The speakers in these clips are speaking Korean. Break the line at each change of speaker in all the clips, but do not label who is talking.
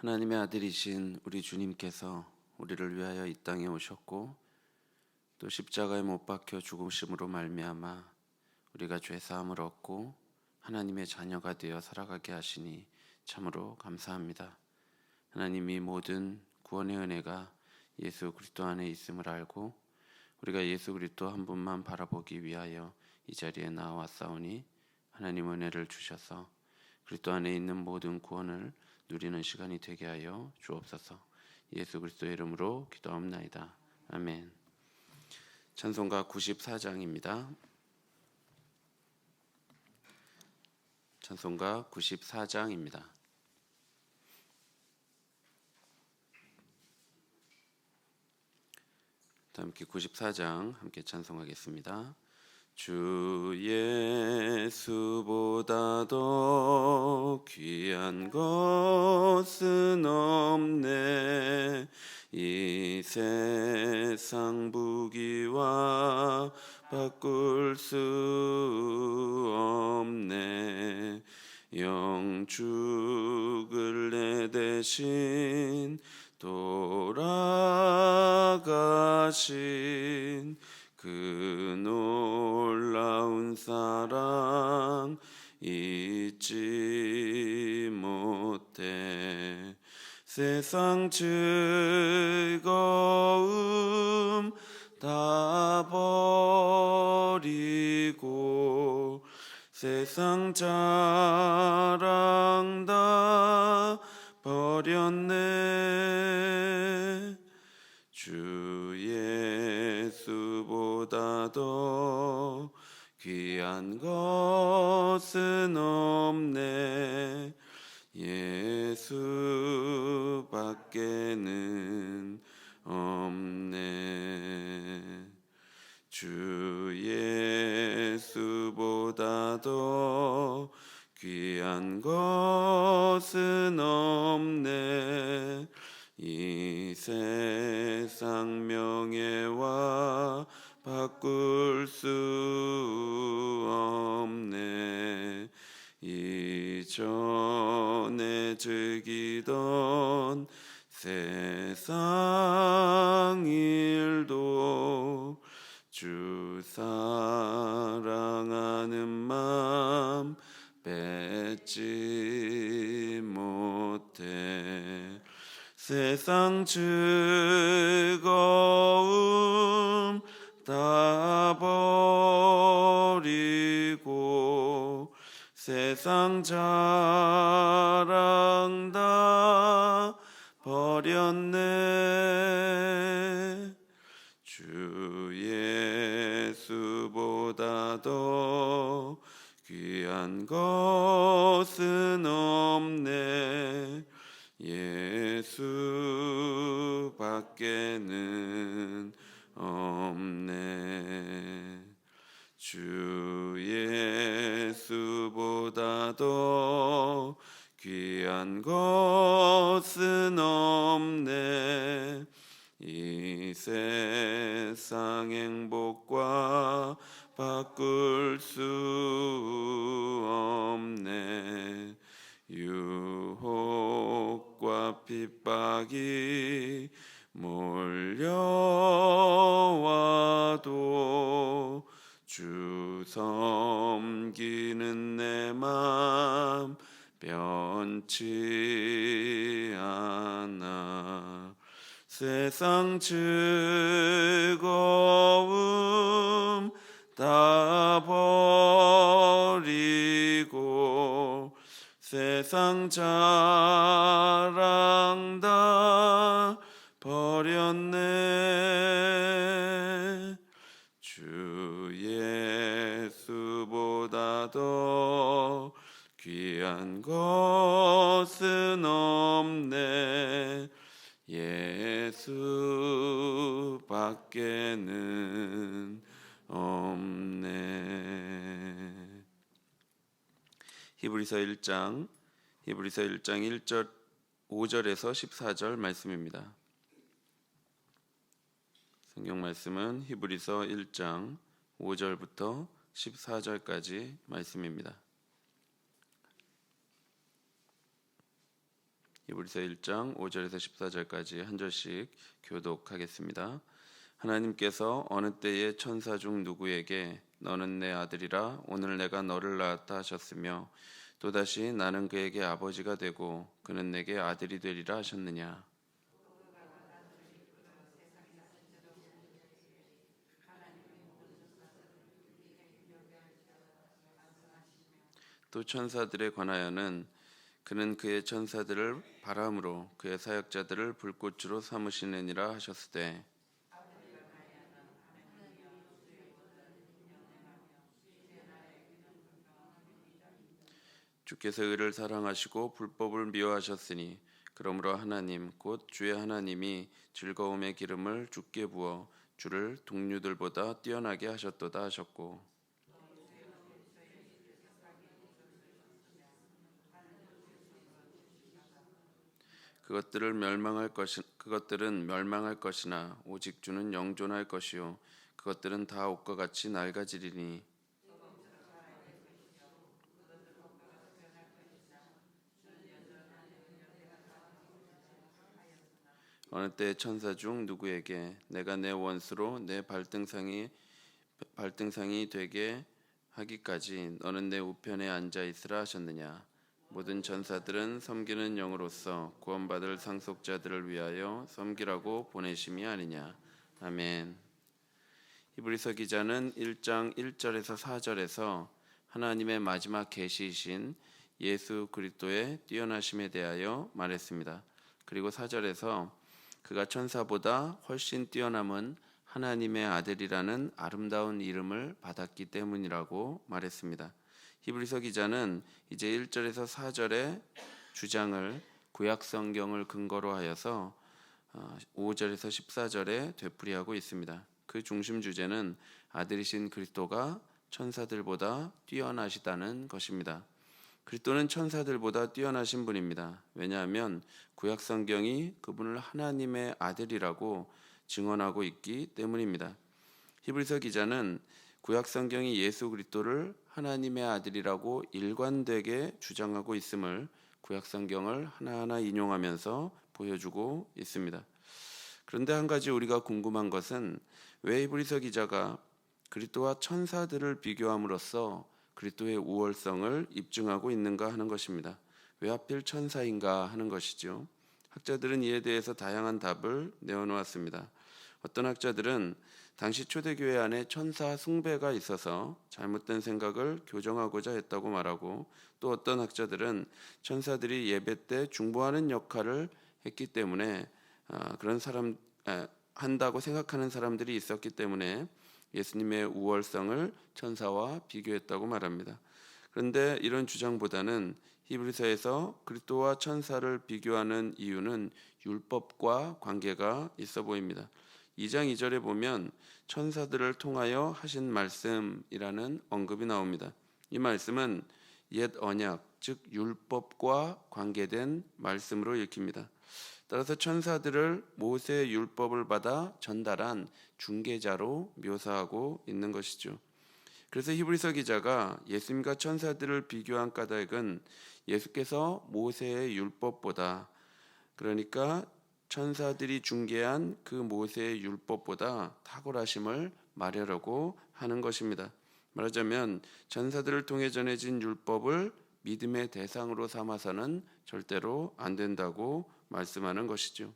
하나님의 아들이신 우리 주님께서 우리를 위하여 이 땅에 오셨고 또 십자가에 못 박혀 죽으심으로 말미암아 우리가 죄 사함을 얻고 하나님의 자녀가 되어 살아가게 하시니 참으로 감사합니다. 하나님이 모든 구원의 은혜가 예수 그리스도 안에 있음을 알고 우리가 예수 그리스도 한 분만 바라보기 위하여 이 자리에 나왔사오니 하나님 은혜를 주셔서 그리스도 안에 있는 모든 구원을 누리는 시간이 되게 하여 주옵소서. 예수 그리스도의 이름으로 기도합나이다. 아멘. 찬송가 94장입니다. 찬송가 94장입니다. 함께 94장 함께 찬송하겠습니다. 주 예수보다 더 귀한 것은 없네. 이 세상 부귀와 바꿀 수 없네. 영죽을 내 대신 돌아가신 그 놀라운 사랑 잊지 못해. 세상 즐거움 다 버리고 세상 자랑 다 버렸네. 주 예수보다 더 귀한 것은 없네. 예수밖에는 없네. 주 예수보다 더 귀한 것은 없네. 이 세상 명예와 바꿀 수 없네. 이전에 즐기던 세상 일도 주 사랑하는 맘 뺏지 못해. 세상 즐거움 다 버리고 세상 자랑 다 버렸네. 주 예수보다 더 귀한 것은 없네. 예수밖에는 없네. 주 예수보다 더 귀한 것은 없네. 이 세상 행복과 바꿀 수 없네. 유혹과 핍박이 몰려와도 주 섬기는 내 맘 변치 않아. 세상 즐거움 다 버리고 세상 자랑 다 버렸네. 주 예수보다 더 귀한 것은 없네. 예수밖에는 없네. 히브리서 1장 1절 5절에서 14절 말씀입니다. 성경 말씀은 히브리서 1장 5절부터 14절까지 말씀입니다. 히브리서 1장 5절에서 14절까지 한 절씩 교독하겠습니다. 하나님께서 어느 때에 천사 중 누구에게 너는 내 아들이라 오늘 내가 너를 낳았다 하셨으며 또다시 나는 그에게 아버지가 되고 그는 내게 아들이 되리라 하셨느냐. 또 천사들에 관하여는 그는 그의 천사들을 바람으로 그의 사역자들을 불꽃으로 삼으시느니라 하셨으되 주께서 의를 사랑하시고 불법을 미워하셨으니 그러므로 하나님 곧 주의 하나님이 즐거움의 기름을 주께 부어 주를 동류들보다 뛰어나게 하셨도다 하셨고 그것들은 멸망할 것이나 오직 주는 영존할 것이요 그것들은 다 옷과 같이 낡아지리니 어느 때 천사 중 누구에게 내가 내 원수로 내 발등상이 되게 하기까지 너는 내 우편에 앉아 있으라 하셨느냐. 모든 천사들은 섬기는 영으로서 구원받을 상속자들을 위하여 섬기라고 보내심이 아니냐. 아멘. 히브리서 기자는 1장 1절에서 4절에서 하나님의 마지막 계시이신 예수 그리스도의 뛰어나심에 대하여 말했습니다. 그리고 4절에서 그가 천사보다 훨씬 뛰어남은 하나님의 아들이라는 아름다운 이름을 받았기 때문이라고 말했습니다. 히브리서 기자는 이제 1절에서 4절의 주장을 구약 성경을 근거로 하여서 5절에서 14절에 되풀이하고 있습니다. 그 중심 주제는 아들이신 그리스도가 천사들보다 뛰어나시다는 것입니다. 그리스도는 천사들보다 뛰어나신 분입니다. 왜냐하면 구약 성경이 그분을 하나님의 아들이라고 증언하고 있기 때문입니다. 히브리서 기자는 구약 성경이 예수 그리스도를 하나님의 아들이라고 일관되게 주장하고 있음을 구약 성경을 하나하나 인용하면서 보여주고 있습니다. 그런데 한 가지 우리가 궁금한 것은 왜 히브리서 기자가 그리스도와 천사들을 비교함으로써 그리스도의 우월성을 입증하고 있는가 하는 것입니다. 왜 하필 천사인가 하는 것이죠. 학자들은 이에 대해서 다양한 답을 내어놓았습니다. 어떤 학자들은 당시 초대교회 안에 천사 숭배가 있어서 잘못된 생각을 교정하고자 했다고 말하고, 또 어떤 학자들은 천사들이 예배 때 중보하는 역할을 했기 때문에 한다고 생각하는 사람들이 있었기 때문에 예수님의 우월성을 천사와 비교했다고 말합니다. 그런데 이런 주장보다는 히브리서에서 그리스도와 천사를 비교하는 이유는 율법과 관계가 있어 보입니다. 2장 2절에 보면 천사들을 통하여 하신 말씀이라는 언급이 나옵니다. 이 말씀은 옛 언약, 즉 율법과 관계된 말씀으로 읽힙니다. 따라서 천사들을 모세의 율법을 받아 전달한 중개자로 묘사하고 있는 것이죠. 그래서 히브리서 기자가 예수님과 천사들을 비교한 까닭은 예수께서 모세의 율법보다, 그러니까 천사들이 중개한 그 모세의 율법보다 탁월하심을 말하려고 하는 것입니다. 말하자면 천사들을 통해 전해진 율법을 믿음의 대상으로 삼아서는 절대로 안 된다고 말씀하는 것이죠.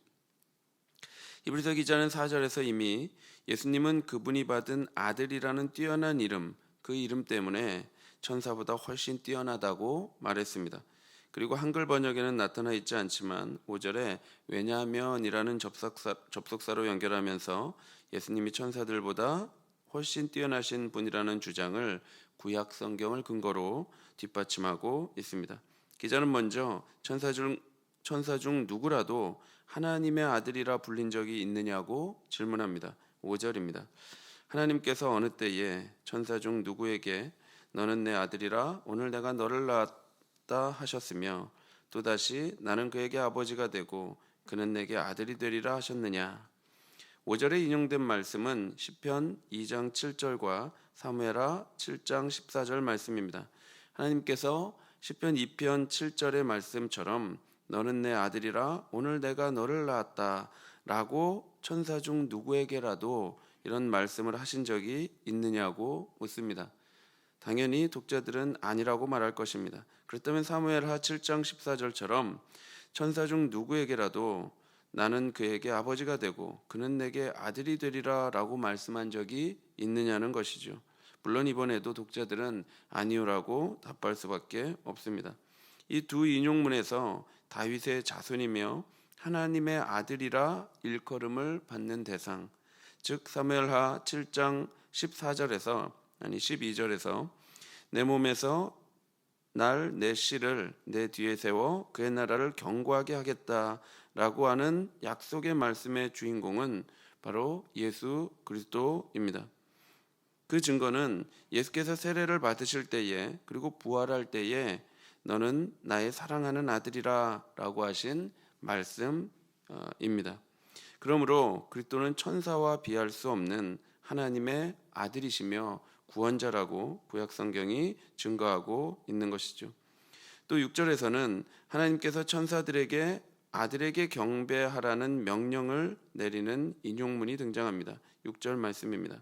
히브리서 기자는 4절에서 이미 예수님은 그분이 받은 아들이라는 뛰어난 이름, 그 이름 때문에 천사보다 훨씬 뛰어나다고 말했습니다. 그리고 한글 번역에는 나타나 있지 않지만 5절에 왜냐하면이라는 접속사로 연결하면서 예수님이 천사들보다 훨씬 뛰어나신 분이라는 주장을 구약 성경을 근거로 뒷받침하고 있습니다. 기자는 먼저 천사 중 누구라도 하나님의 아들이라 불린 적이 있느냐고 질문합니다. 5절입니다. 하나님께서 어느 때에 천사 중 누구에게 너는 내 아들이라 오늘 내가 너를 낳았다 하셨으며 또다시 나는 그에게 아버지가 되고 그는 내게 아들이 되리라 하셨느냐. 5절에 인용된 말씀은 시편 2장 7절과 사무엘하 7장 14절 말씀입니다. 하나님께서 시편 2편 7절의 말씀처럼 너는 내 아들이라 오늘 내가 너를 낳았다 라고 천사 중 누구에게라도 이런 말씀을 하신 적이 있느냐고 묻습니다. 당연히 독자들은 아니라고 말할 것입니다. 그렇다면 사무엘하 7장 14절처럼 천사 중 누구에게라도 나는 그에게 아버지가 되고 그는 내게 아들이 되리라 라고 말씀한 적이 있느냐는 것이죠. 물론 이번에도 독자들은 아니오라고 답할 수밖에 없습니다. 이 두 인용문에서 다윗의 자손이며 하나님의 아들이라 일컬음을 받는 대상, 즉 사무엘하 7장 12절에서 내 몸에서 내 씨를 내 뒤에 세워 그의 나라를 견고하게 하겠다라고 하는 약속의 말씀의 주인공은 바로 예수 그리스도입니다. 그 증거는 예수께서 세례를 받으실 때에 그리고 부활할 때에 너는 나의 사랑하는 아들이라 라고 하신 말씀입니다. 그러므로 그리스도는 천사와 비할 수 없는 하나님의 아들이시며 구원자라고 구약성경이 증거하고 있는 것이죠. 또 6절에서는 하나님께서 천사들에게 아들에게 경배하라는 명령을 내리는 인용문이 등장합니다. 6절 말씀입니다.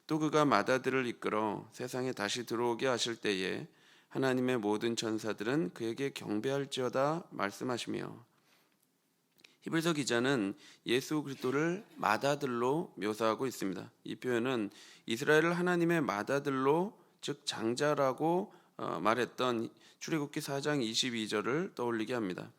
또 그가 마다들을 이끌어 세상에 다시 들어오게 하실 때에 하나님의 모든 천사들은 그에게 경배할지어다 말씀하시며, 히브리서 기자는 예수 그리스도를 마다들로 묘사하고 있습니다. 이 표현은 이스라엘을 하나님의 마다들로, 즉 장자라고 말했던 출애굽기 4장 22절을 떠올리게 합니다.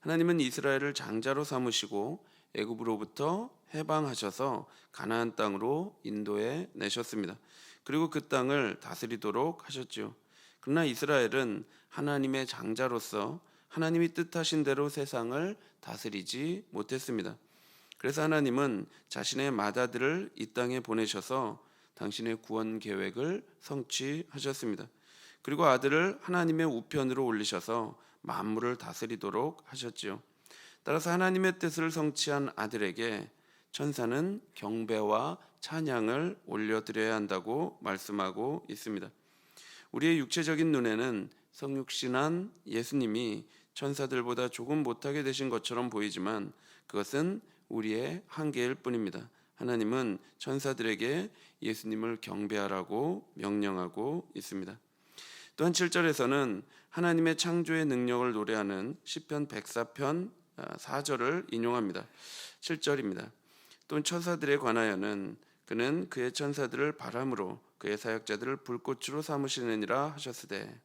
하나님은 이스라엘을 장자로 삼으시고 애굽으로부터 해방하셔서 가나안 땅으로 인도해 내셨습니다. 그리고 그 땅을 다스리도록 하셨죠. 그러나 이스라엘은 하나님의 장자로서 하나님이 뜻하신 대로 세상을 다스리지 못했습니다. 그래서 하나님은 자신의 맏아들을 이 땅에 보내셔서 당신의 구원 계획을 성취하셨습니다. 그리고 아들을 하나님의 우편으로 올리셔서 만물을 다스리도록 하셨지요. 따라서 하나님의 뜻을 성취한 아들에게 천사는 경배와 찬양을 올려드려야 한다고 말씀하고 있습니다. 우리의 육체적인 눈에는 성육신한 예수님이 천사들보다 조금 못하게 되신 것처럼 보이지만 그것은 우리의 한계일 뿐입니다. 하나님은 천사들에게 예수님을 경배하라고 명령하고 있습니다. 또한 7절에서는 하나님의 창조의 능력을 노래하는 시편 104편 4절을 인용합니다. 7절입니다. 또 천사들에 관하여는 그는 그의 천사들을 바람으로 그의 사역자들을 불꽃으로 삼으시느니라 하셨으되,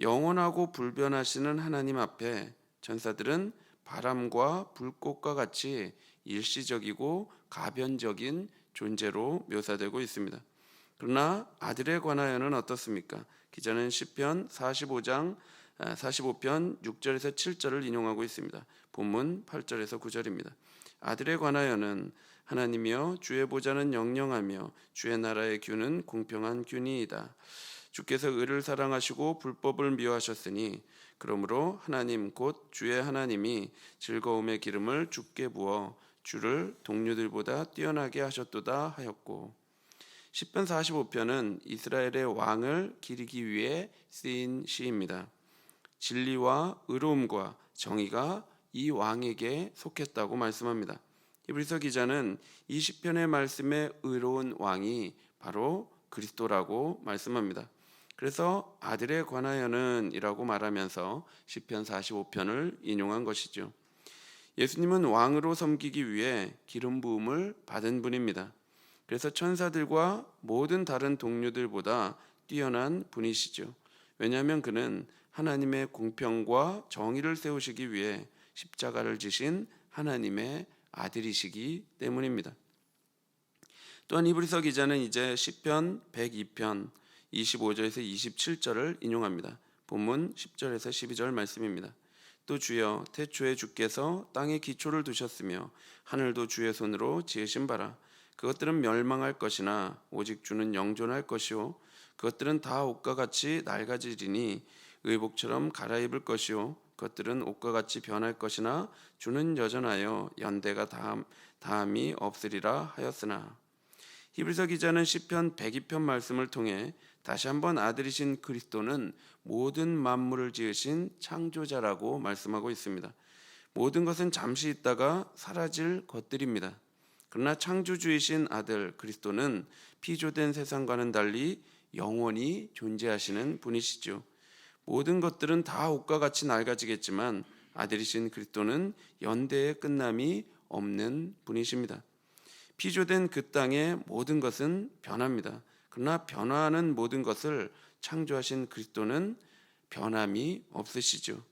영원하고 불변하시는 하나님 앞에 천사들은 바람과 불꽃과 같이 일시적이고 가변적인 존재로 묘사되고 있습니다. 그러나 아들에 관하여는 어떻습니까? 기자는 시편 45편 6절에서 7절을 인용하고 있습니다. 본문 8절에서 9절입니다. 아들에 관하여는 하나님이여 주의 보좌는 영영하며 주의 나라의 규는 공평한 규니이다. 주께서 의를 사랑하시고 불법을 미워하셨으니 그러므로 하나님 곧 주의 하나님이 즐거움의 기름을 주께 부어 주를 동료들보다 뛰어나게 하셨도다 하였고, 시편 45편은 이스라엘의 왕을 기리기 위해 쓰인 시입니다. 진리와 의로움과 정의가 이 왕에게 속했다고 말씀합니다. 히브리서 기자는 이 시편의 말씀에 의로운 왕이 바로 그리스도라고 말씀합니다. 그래서 아들에 관하여는 이라고 말하면서 시편 45편을 인용한 것이죠. 예수님은 왕으로 섬기기 위해 기름 부음을 받은 분입니다. 그래서 천사들과 모든 다른 동료들보다 뛰어난 분이시죠. 왜냐하면 그는 하나님의 공평과 정의를 세우시기 위해 십자가를 지신 하나님의 아들이시기 때문입니다. 또한 히브리서 기자는 이제 시편 102편 25절에서 27절을 인용합니다. 본문 10절에서 12절 말씀입니다. 또 주여 태초에 주께서 땅에 기초를 두셨으며 하늘도 주의 손으로 지으신 바라. 그것들은 멸망할 것이나 오직 주는 영존할 것이요 그것들은 다 옷과 같이 낡아지리니 의복처럼 갈아입을 것이요 그것들은 옷과 같이 변할 것이나 주는 여전하여 연대가 다함이 없으리라 하였으나, 히브리서 기자는 시편 102편 말씀을 통해 다시 한번 아들이신 그리스도는 모든 만물을 지으신 창조자라고 말씀하고 있습니다. 모든 것은 잠시 있다가 사라질 것들입니다. 그러나 창조주이신 아들 그리스도는 피조된 세상과는 달리 영원히 존재하시는 분이시죠. 모든 것들은 다 옷과 같이 낡아지겠지만 아들이신 그리스도는 연대의 끝남이 없는 분이십니다. 피조된 그 땅의 모든 것은 변합니다. 그러나 변화하는 모든 것을 창조하신 그리스도는 변함이 없으시죠.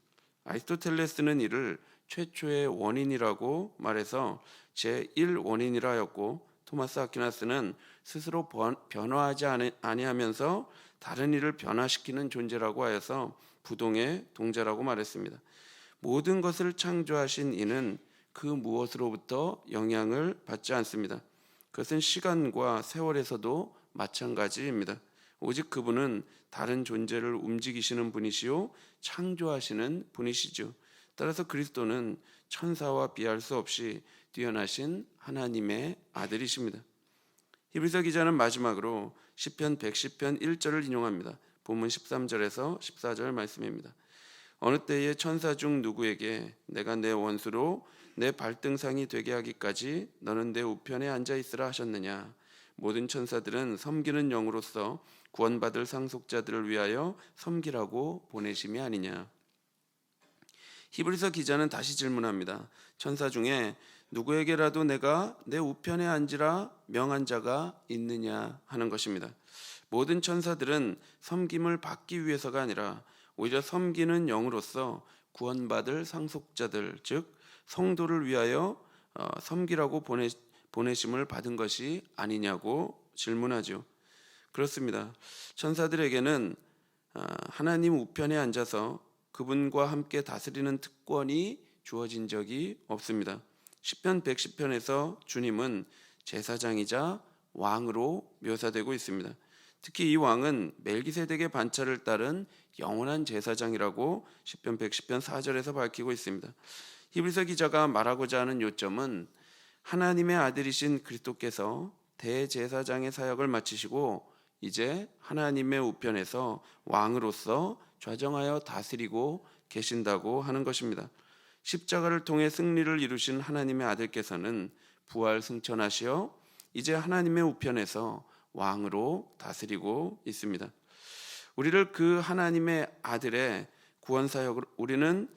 아리스토텔레스는 이를 최초의 원인이라고 말해서 제1원인이라 하였고, 토마스 아퀴나스는 스스로 변화하지 아니하면서 다른 일을 변화시키는 존재라고 하여서 부동의 동자라고 말했습니다. 모든 것을 창조하신 이는 그 무엇으로부터 영향을 받지 않습니다. 그것은 시간과 세월에서도 마찬가지입니다. 오직 그분은 다른 존재를 움직이시는 분이시요 창조하시는 분이시죠. 따라서 그리스도는 천사와 비할 수 없이 뛰어나신 하나님의 아들이십니다. 히브리서 기자는 마지막으로 시편 110편 1절을 인용합니다. 본문 13절에서 14절 말씀입니다. 어느 때에 천사 중 누구에게 내가 내 원수로 내 발등상이 되게 하기까지 너는 내 우편에 앉아 있으라 하셨느냐. 모든 천사들은 섬기는 영으로서 구원받을 상속자들을 위하여 섬기라고 보내심이 아니냐. 히브리서 기자는 다시 질문합니다. 천사 중에 누구에게라도 내가 내 우편에 앉으라 명한 자가 있느냐 하는 것입니다. 모든 천사들은 섬김을 받기 위해서가 아니라 오히려 섬기는 영으로서 구원받을 상속자들, 즉 성도를 위하여 섬기라고 보내심을 받은 것이 아니냐고 질문하죠. 그렇습니다. 천사들에게는 하나님 우편에 앉아서 그분과 함께 다스리는 특권이 주어진 적이 없습니다. 시편 110편에서 주님은 제사장이자 왕으로 묘사되고 있습니다. 특히 이 왕은 멜기세덱의 반차를 따른 영원한 제사장이라고 시편 110편 4절에서 밝히고 있습니다. 히브리서 기자가 말하고자 하는 요점은 하나님의 아들이신 그리스도께서 대제사장의 사역을 마치시고 이제 하나님의 우편에서 왕으로서 좌정하여 다스리고 계신다고 하는 것입니다. 십자가를 통해 승리를 이루신 하나님의 아들께서는 부활 승천하시어 이제 하나님의 우편에서 왕으로 다스리고 있습니다. 우리를 그 하나님의 아들의 구원 사역으로 우리는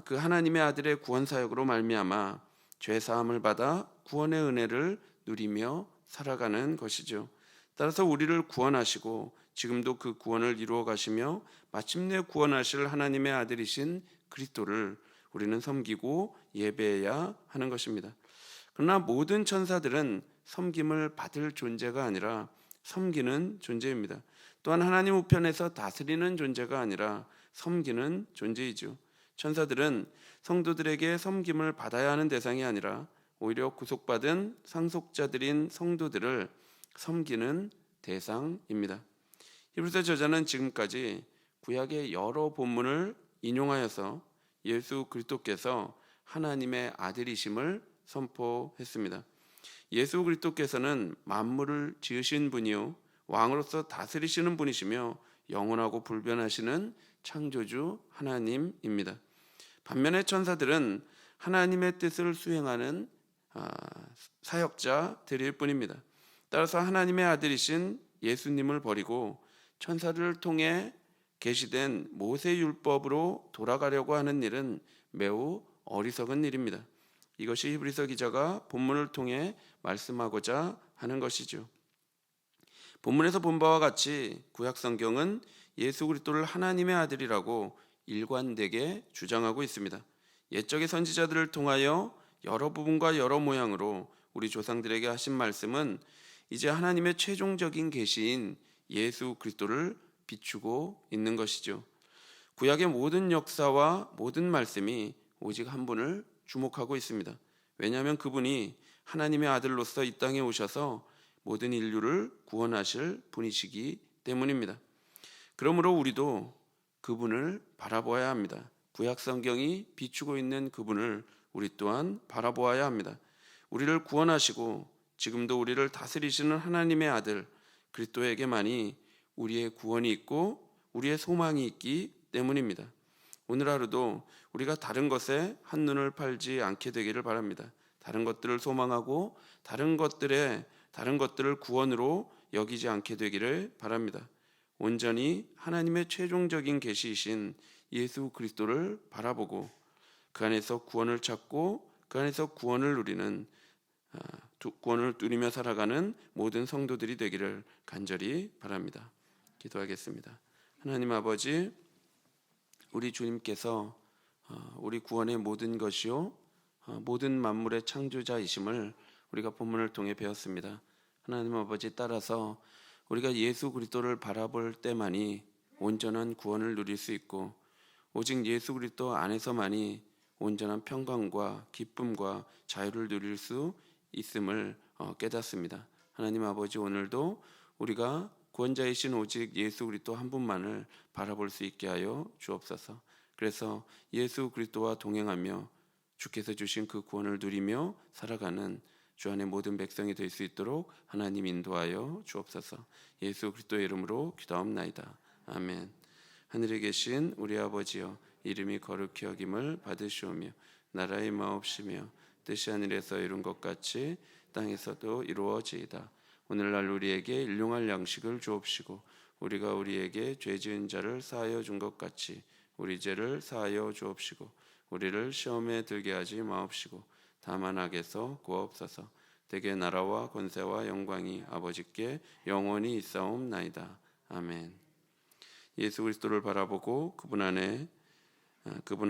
그 하나님의 아들의 구원 사역으로 말미암아 죄 사함을 받아 구원의 은혜를 누리며 살아가는 것이죠. 따라서 우리를 구원하시고 지금도 그 구원을 이루어 가시며 마침내 구원하실 하나님의 아들이신 그리스도를 우리는 섬기고 예배해야 하는 것입니다. 그러나 모든 천사들은 섬김을 받을 존재가 아니라 섬기는 존재입니다. 또한 하나님 우편에서 다스리는 존재가 아니라 섬기는 존재이죠. 천사들은 성도들에게 섬김을 받아야 하는 대상이 아니라 오히려 구속받은 상속자들인 성도들을 섬기는 대상입니다. 히브리서 저자는 지금까지 구약의 여러 본문을 인용하여서 예수 그리스도께서 하나님의 아들이심을 선포했습니다. 예수 그리스도께서는 만물을 지으신 분이요 왕으로서 다스리시는 분이시며 영원하고 불변하시는 창조주 하나님입니다. 반면에 천사들은 하나님의 뜻을 수행하는 사역자들일 뿐입니다. 따라서 하나님의 아들이신 예수님을 버리고 천사들을 통해 계시된 모세율법으로 돌아가려고 하는 일은 매우 어리석은 일입니다. 이것이 히브리서 기자가 본문을 통해 말씀하고자 하는 것이죠. 본문에서 본 바와 같이 구약 성경은 예수 그리스도를 하나님의 아들이라고 일관되게 주장하고 있습니다. 옛적의 선지자들을 통하여 여러 부분과 여러 모양으로 우리 조상들에게 하신 말씀은 이제 하나님의 최종적인 계시인 예수 그리스도를 비추고 있는 것이죠. 구약의 모든 역사와 모든 말씀이 오직 한 분을 주목하고 있습니다. 왜냐하면 그분이 하나님의 아들로서 이 땅에 오셔서 모든 인류를 구원하실 분이시기 때문입니다. 그러므로 우리도 그분을 바라보아야 합니다. 구약 성경이 비추고 있는 그분을 우리 또한 바라보아야 합니다. 우리를 구원하시고 지금도 우리를 다스리시는 하나님의 아들 그리스도에게만이 우리의 구원이 있고 우리의 소망이 있기 때문입니다. 오늘 하루도 우리가 다른 것에 한눈을 팔지 않게 되기를 바랍니다. 다른 것들을 소망하고 다른 것들을 구원으로 여기지 않게 되기를 바랍니다. 온전히 하나님의 최종적인 계시이신 예수 그리스도를 바라보고 그 안에서 구원을 찾고 그 안에서 구원을 누리며 살아가는 모든 성도들이 되기를 간절히 바랍니다. 기도하겠습니다. 하나님 아버지, 우리 주님께서 우리 구원의 모든 것이요 모든 만물의 창조자이심을 우리가 본문을 통해 배웠습니다. 하나님 아버지, 따라서 우리가 예수 그리스도를 바라볼 때만이 온전한 구원을 누릴 수 있고 오직 예수 그리스도 안에서만이 온전한 평강과 기쁨과 자유를 누릴 수 있음을 깨닫습니다. 하나님 아버지, 오늘도 우리가 구원자이신 오직 예수 그리스도 한 분만을 바라볼 수 있게 하여 주옵소서. 그래서 예수 그리스도와 동행하며 주께서 주신 그 구원을 누리며 살아가는 주 안의 모든 백성이 될 수 있도록 하나님 인도하여 주옵소서. 예수 그리스도의 이름으로 기도하옵나이다. 아멘. 하늘에 계신 우리 아버지여, 이름이 거룩히 여김을 받으시오며 나라의 마옵시며 뜻이 하늘에서 이룬 것 같이 땅에서도 이루어지이다. 오늘날 우리에게 일용할 양식을 주옵시고 우리가 우리에게 죄 지은 자를 사하여 준 것 같이 우리 죄를 사하여 주옵시고 우리를 시험에 들게 하지 마옵시고 다만 악에서 구하옵소서. 대개 나라와 권세와 영광이 아버지께 영원히 있사옵나이다. 아멘. 예수 그리스도를 바라보고 그분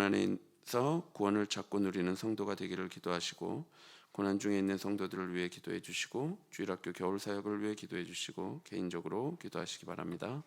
안에서 구원을 찾고 누리는 성도가 되기를 기도하시고, 고난 중에 있는 성도들을 위해 기도해 주시고 주일학교 겨울 사역을 위해 기도해 주시고 개인적으로 기도하시기 바랍니다.